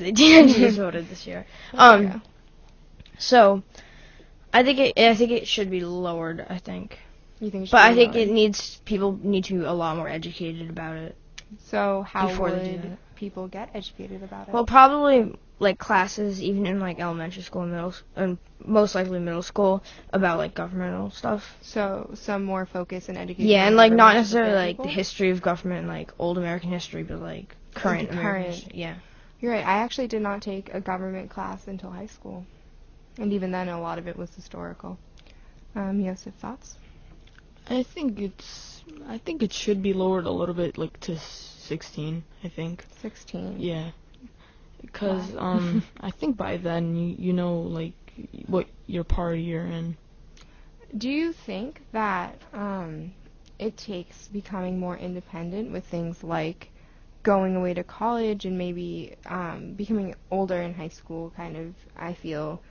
the teenagers voted this year. So I think it should be lowered. I think. You think? But I think people need to be a lot more educated about it. So how would people get educated about it? Well, probably like classes, even in like elementary school and most likely middle school, about like governmental stuff. So some more focus and education. Yeah, and like not necessarily like the history of government, like old American history, but like current American history. Yeah. You're right. I actually did not take a government class until high school, and even then, a lot of it was historical. Yosef, thoughts? I think it should be lowered a little bit, like to 16. I think. 16. Yeah. Because I think by then you know like what your party you're in. Do you think that it takes becoming more independent with things like going away to college and maybe becoming older in high school? Kind of, I feel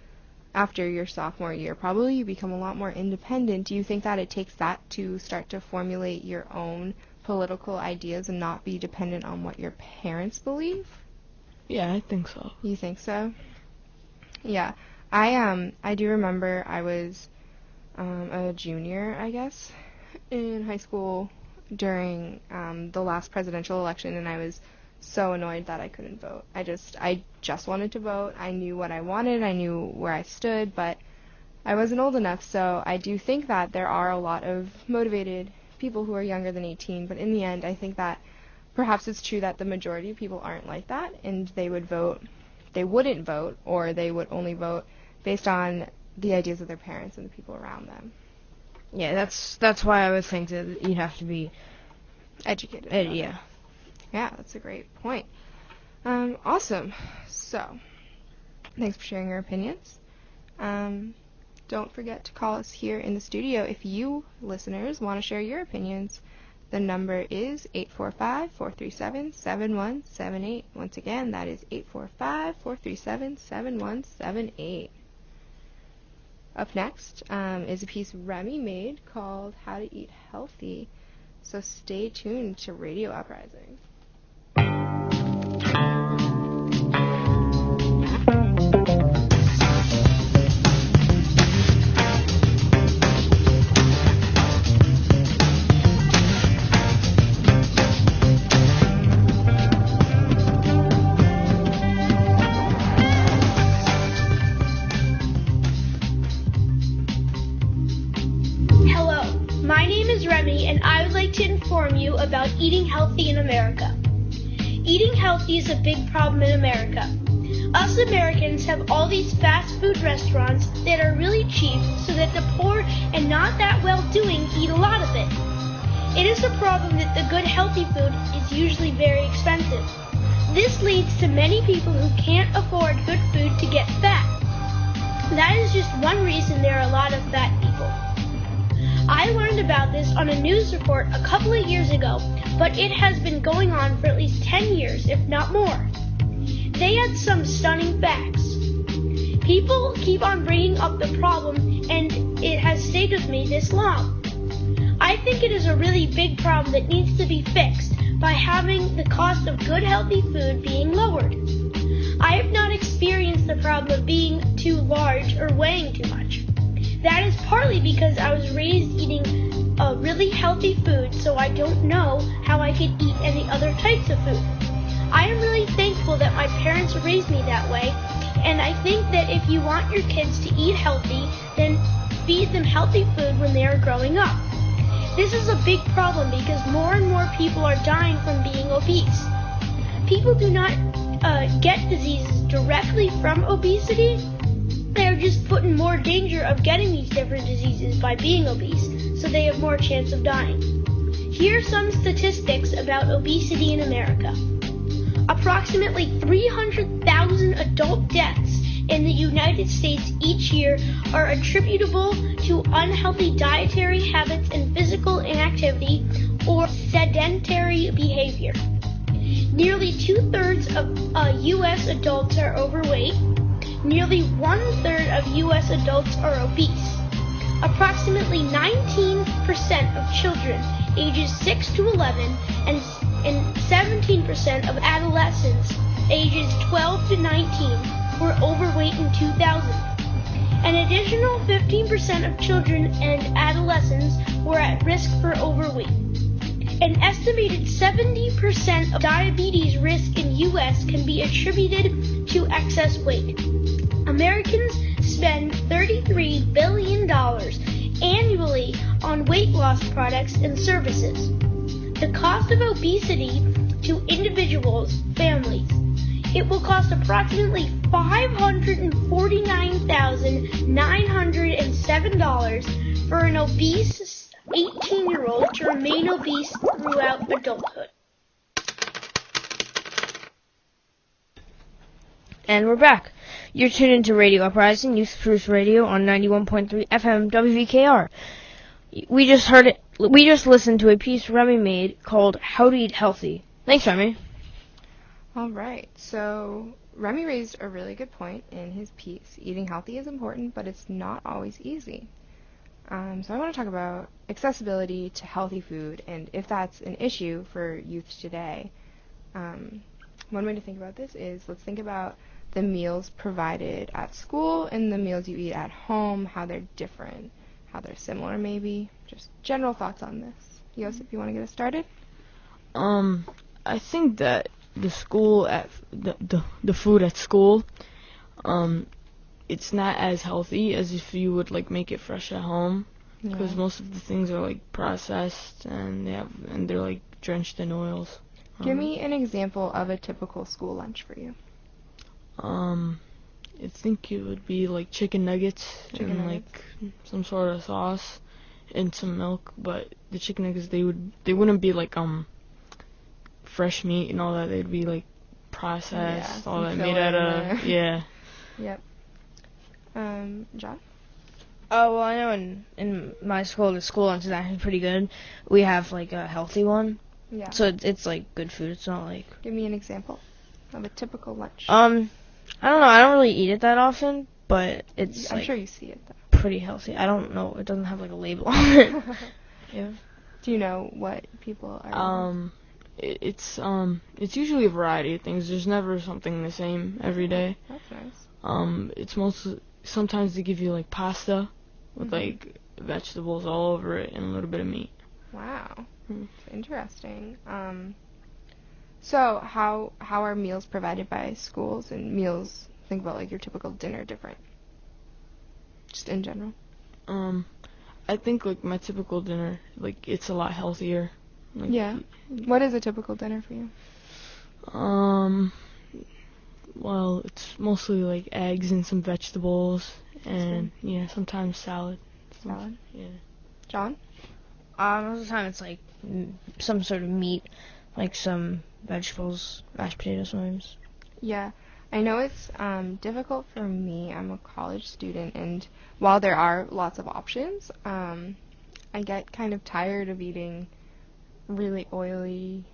after your sophomore year, probably you become a lot more independent. Do you think that it takes that to start to formulate your own political ideas and not be dependent on what your parents believe? Yeah, I think so. You think so? Yeah. I do remember I was a junior, I guess, in high school during the last presidential election, and I was so annoyed that I couldn't vote. I just wanted to vote. I knew what I wanted. I knew where I stood, but I wasn't old enough, so I do think that there are a lot of motivated people who are younger than 18, but in the end, I think that perhaps it's true that the majority of people aren't like that, and they wouldn't vote, or they would only vote based on the ideas of their parents and the people around them. Yeah, that's why I would think that you'd have to be educated. Yeah. Yeah, that's a great point. Awesome. So, thanks for sharing your opinions. Don't forget to call us here in the studio if you, listeners, want to share your opinions. The number is 845-437-7178. Once again, that is 845-437-7178. Up next is a piece Remy made called How to Eat Healthy. So stay tuned to Radio Uprising. About eating healthy in America. Eating healthy is a big problem in America. Us Americans have all these fast food restaurants that are really cheap so that the poor and not that well-doing eat a lot of it. It is a problem that the good healthy food is usually very expensive. This leads to many people who can't afford good food to get fat. That is just one reason there are a lot of fat people. I learned about this on a news report a couple of years ago, but it has been going on for at least 10 years, if not more. They had some stunning facts. People keep on bringing up the problem, and it has stayed with me this long. I think it is a really big problem that needs to be fixed by having the cost of good healthy food being lowered. I have not experienced the problem of being too large or weighing too much. That is partly because I was raised eating a really healthy food, so I don't know how I could eat any other types of food. I am really thankful that my parents raised me that way, and I think that if you want your kids to eat healthy, then feed them healthy food when they are growing up. This is a big problem because more and more people are dying from being obese. People do not get diseases directly from obesity. They are just put in more danger of getting these different diseases by being obese, so they have more chance of dying. Here are some statistics about obesity in America. Approximately 300,000 adult deaths in the United States each year are attributable to unhealthy dietary habits and physical inactivity or sedentary behavior. Nearly 2/3 of U.S. adults are overweight. Nearly 1/3 of U.S. adults are obese. Approximately 19% of children ages 6 to 11 and 17% of adolescents ages 12 to 19 were overweight in 2000. An additional 15% of children and adolescents were at risk for overweight. An estimated 70% of diabetes risk in U.S. can be attributed to excess weight. Americans spend $33 billion annually on weight loss products and services. The cost of obesity to individuals, families. It will cost approximately $549,907 for an obese 18-year-old to remain obese throughout adulthood. And we're back. You're tuned into Radio Uprising, Youth First Radio on 91.3 FM WVKR. We just listened to a piece Remy made called How to Eat Healthy. Thanks, Remy. All right, so Remy raised a really good point in his piece. Eating healthy is important, but it's not always easy. So I want to talk about accessibility to healthy food and if that's an issue for youth today. One way to think about this is let's think about the meals provided at school and the meals you eat at home, how they're different, how they're similar maybe. Just general thoughts on this. Yosef, you want to get us started? I think that the school at the food at school, it's not as healthy as if you would like make it fresh at home, because most of the things are like processed and they're like drenched in oils. Give me an example of a typical school lunch for you. I think it would be like chicken nuggets and like some sort of sauce and some milk, but the chicken nuggets they wouldn't be like fresh meat and all that. They'd be like processed, all that made out of Yep. John? Oh, well, I know in my school, the school lunch is actually pretty good. We have, like, a healthy one. Yeah. So it's like, good food. It's not, like... Give me an example of a typical lunch. I don't know. I don't really eat it that often, but it's, I'm like, sure you see it, though. pretty healthy. I don't know. It doesn't have, like, a label on it. Yeah. Do you know what people are It's usually a variety of things. There's never something the same every day. That's nice. It's mostly, sometimes they give you like pasta with like vegetables all over it and a little bit of meat. Wow. That's interesting. So how are meals provided by schools and meals, think about like your typical dinner, different? Just in general. I think like my typical dinner, like it's a lot healthier. Like, yeah. What is a typical dinner for you? Well, it's mostly like eggs and some vegetables and sometimes salad. Salad? Yeah. John? Most of the time it's like some sort of meat, like some vegetables, mashed potatoes sometimes. Yeah. I know it's difficult for me. I'm a college student, and while there are lots of options, I get kind of tired of eating really oily,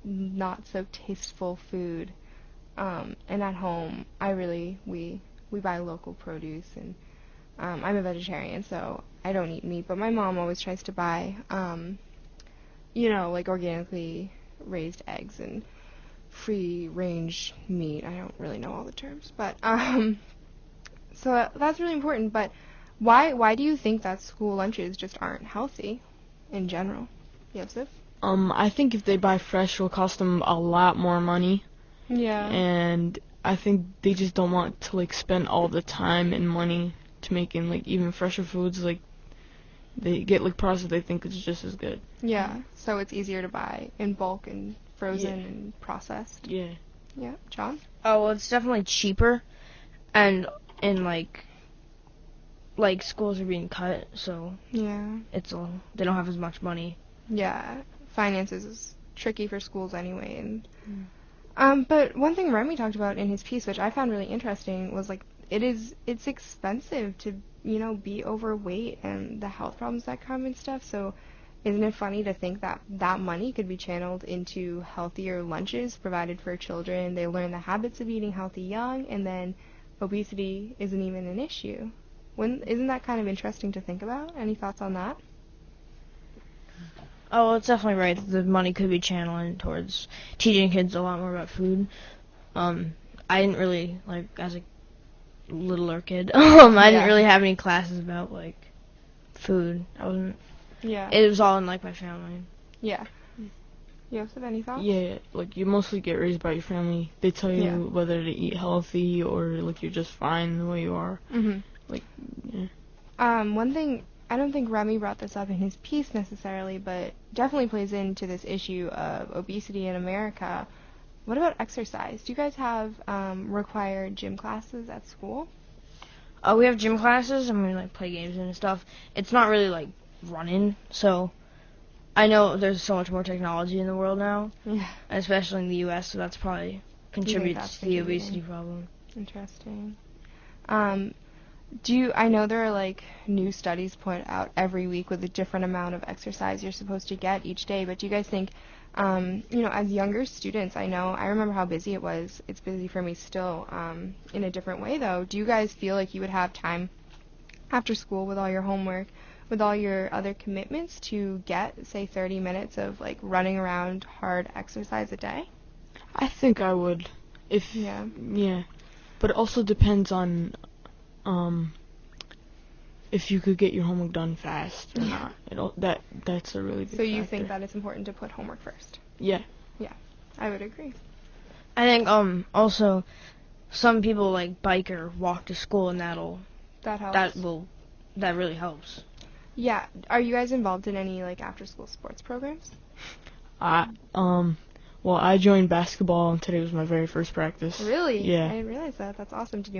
not so tasteful food. And at home, we buy local produce, and I'm a vegetarian, so I don't eat meat. But my mom always tries to buy, like organically raised eggs and free-range meat. I don't really know all the terms, but so that's really important. But why do you think that school lunches just aren't healthy in general? Yosef? I think if they buy fresh, it'll cost them a lot more money. Yeah. And I think they just don't want to like spend all the time and money to making like even fresher foods. Like they get like processed, they think it's just as good. Yeah. So it's easier to buy in bulk and frozen and processed. Yeah. Yeah. John? Oh, well, it's definitely cheaper, and like schools are being cut, so Yeah. they don't have as much money. Yeah. Finances is tricky for schools anyway, and but one thing Remy talked about in his piece, which I found really interesting, was like it's expensive to be overweight and the health problems that come and stuff. So isn't it funny to think that that money could be channeled into healthier lunches provided for children? They learn the habits of eating healthy young, and then obesity isn't even an issue. Isn't that kind of interesting to think about? Any thoughts on that? Oh, well, it's definitely right that the money could be channeled towards teaching kids a lot more about food. I didn't really, like, as a littler kid, I didn't really have any classes about, like, food. I wasn't, Yeah. it was all in, like, my family. Yeah. Joseph, any thoughts? Yeah, like you mostly get raised by your family. They tell you Yeah. whether to eat healthy or like you're just fine the way you are. Mhm. Like, yeah. One thing, I don't think Remy brought this up in his piece necessarily, but definitely plays into this issue of obesity in America. What about exercise? Do you guys have required gym classes at school? We have gym classes and we, like, play games and stuff. It's not really, like, running, so I know there's so much more technology in the world now, Yeah. especially in the U.S., so that's probably contributes that's to the contributing? obesity problem. Interesting. I know there are like new studies put out every week with a different amount of exercise you're supposed to get each day, but do you guys think, as younger students, I remember how busy it was. It's busy for me still, in a different way though. Do you guys feel like you would have time after school with all your homework, with all your other commitments to get, say, 30 minutes of like running around hard exercise a day? I think I would. Yeah. Yeah. But it also depends on if you could get your homework done fast or not. That's a really big So you factor. think that it's important to put homework first? Yeah. Yeah, I would agree. I think also some people like bike or walk to school, and that That helps. really helps. Yeah. Are you guys involved in any like after school sports programs? Well, I joined basketball and today was my very first practice. Really? Yeah. I didn't realize that. That's awesome to do.